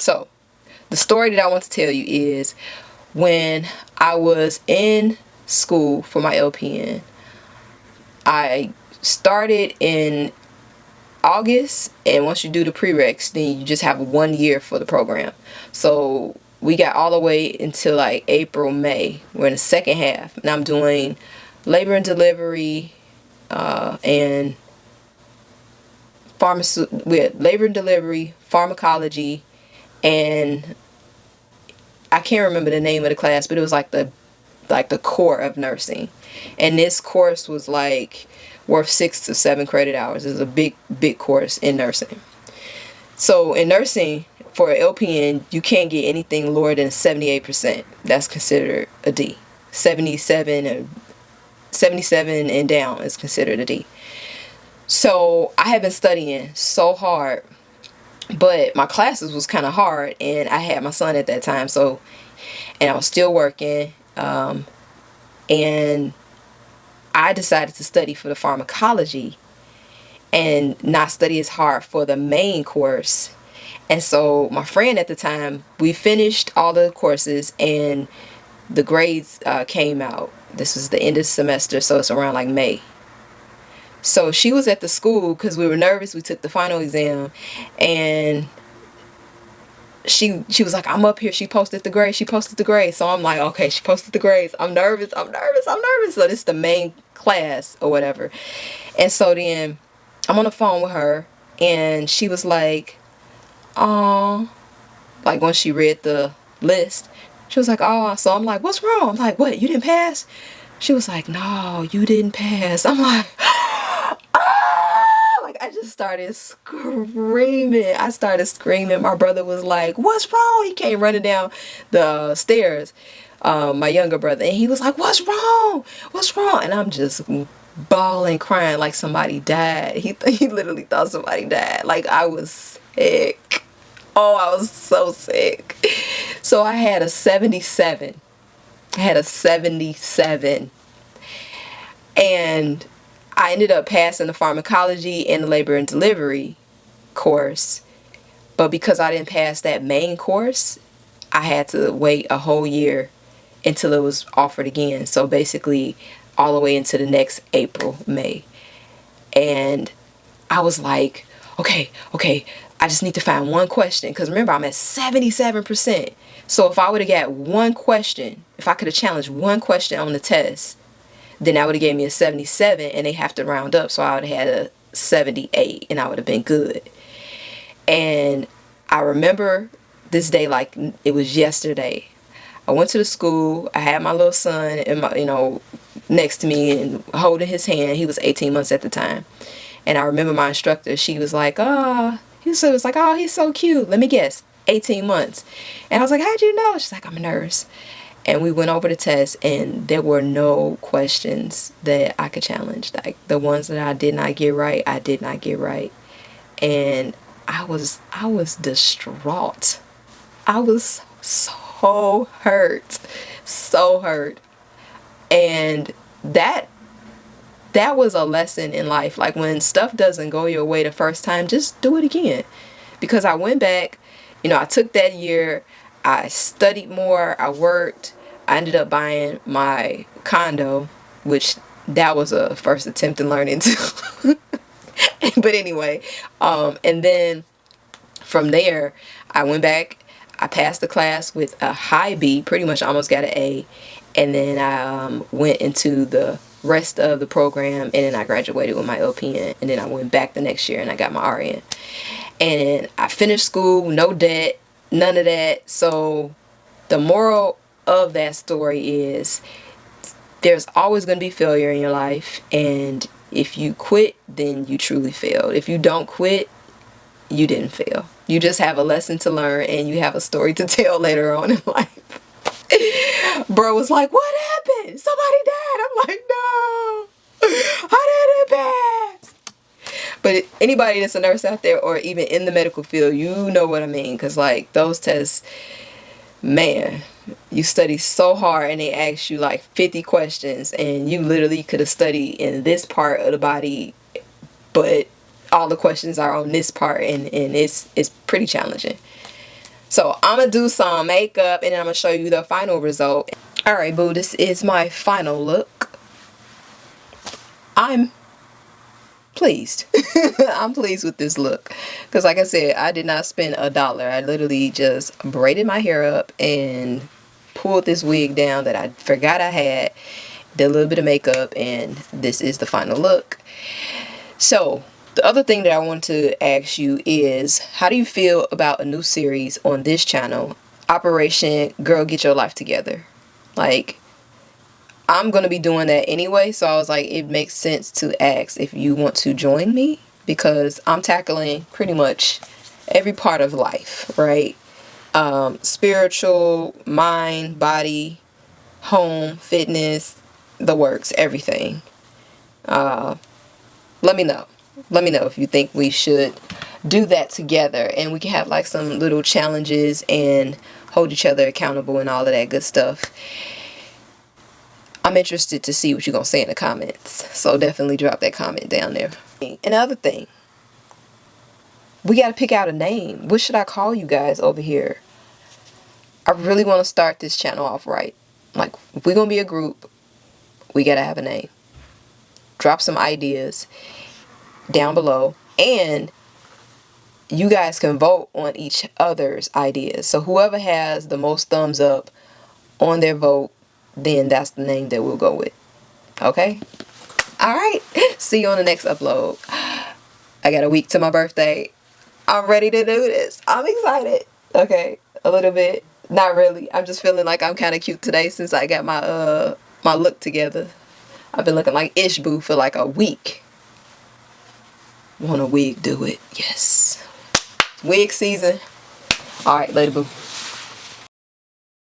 So the story that I want to tell you is when I was in school for my LPN, I started in August, and once you do the prereqs, then you just have 1 year for the program. So we got all the way until like April, May. We're in the second half, and I'm doing labor and delivery, and labor and delivery, pharmacology, and I can't remember the name of the class, but it was like the core of nursing. And this course was like worth 6 to 7 credit hours. It's a big course in nursing. So in nursing, for an LPN, you can't get anything lower than 78%. That's considered a D. 77 and down is considered a D. So I have been studying so hard, but my classes was kind of hard, and I had my son at that time, and I was still working, and I decided to study for the pharmacology and not study as hard for the main course. And so my friend at the time, we finished all the courses and the grades came out. This was the end of the semester, so it's around like May. So she was at the school because we were nervous. We took the final exam, and she was like, I'm up here. She posted the grades. So I'm like, okay, she posted the grades. I'm nervous. So this is the main class or whatever. And so then I'm on the phone with her, and she was like, oh, like when she read the list, she was like, oh. So I'm like, what's wrong? I'm like, what, you didn't pass? She was like, no, you didn't pass. I'm like, like I just started screaming. My brother was like, what's wrong? He came running down the stairs, my younger brother, and he was like, what's wrong? And I'm just bawling, crying like somebody died. He literally thought somebody died. Like I was sick. Oh, I was so sick. So I had a 77. And I ended up passing the pharmacology and the labor and delivery course. But because I didn't pass that main course, I had to wait a whole year until it was offered again. So basically all the way into the next April, May. And I was like, okay, I just need to find one question. Because remember, I'm at 77%. So if I would have got one question, if I could have challenged one question on the test, then that would have gave me a 77, and they have to round up. So I would have had a 78, and I would have been good. And I remember this day like it was yesterday. I went to the school. I had my little son and next to me and holding his hand. He was 18 months at the time. And I remember my instructor, she was like, oh, he's so cute. Let me guess, 18 months. And I was like, how'd you know? She's like, I'm a nurse. And we went over the test, and there were no questions that I could challenge. Like the ones that I did not get right, I did not get right. And I was distraught. I was so hurt. And that was a lesson in life. Like when stuff doesn't go your way the first time, just do it again. Because I went back, I took that year, I studied more, I worked, I ended up buying my condo, which that was a first attempt in learning too. But anyway, and then from there, I went back, I passed the class with a high B, pretty much almost got an A, and then I went into the rest of the program, and then I graduated with my LPN, and then I went back the next year and I got my RN. And I finished school, no debt, none of that. So the moral of that story is there's always going to be failure in your life, and if you quit, then you truly failed. If you don't quit, you didn't fail. You just have a lesson to learn, and you have a story to tell later on in life. Bro was like, what happened? Somebody died. I'm like, no, I didn't pass. But anybody that's a nurse out there, or even in the medical field, you know what I mean. Because like those tests, man, you study so hard, and they ask you like 50 questions, and you literally could have studied in this part of the body, but all the questions are on this part, and it's pretty challenging. So I'm gonna do some makeup and then I'm gonna show you the final result. All right, boo, this is my final look. I'm pleased. I'm pleased with this look because, like I said, I did not spend $1. I literally just braided my hair up and pulled this wig down that I forgot I had, did a little bit of makeup, and this is the final look. So the other thing that I want to ask you is, how do you feel about a new series on this channel, Operation Girl Get Your Life Together? Like, I'm going to be doing that anyway, so I was like, it makes sense to ask if you want to join me, because I'm tackling pretty much every part of life, right? Spiritual, mind, body, home, fitness, the works, everything. Let me know. Let me know if you think we should do that together, and we can have like some little challenges and hold each other accountable and all of that good stuff. I'm interested to see what you're going to say in the comments. So definitely drop that comment down there. Another thing, we got to pick out a name. What should I call you guys over here? I really want to start this channel off right. Like, if we're going to be a group, we got to have a name. Drop some ideas down below. And you guys can vote on each other's ideas. So whoever has the most thumbs up on their vote, then that's the name that we'll go with. Okay? Alright. See you on the next upload. I got a week to my birthday. I'm ready to do this. I'm excited. Okay. A little bit. Not really. I'm just feeling like I'm kind of cute today since I got my my look together. I've been looking like Ish-Boo for like a week. Want a wig? Do it. Yes. Wig season. Alright. Later, boo.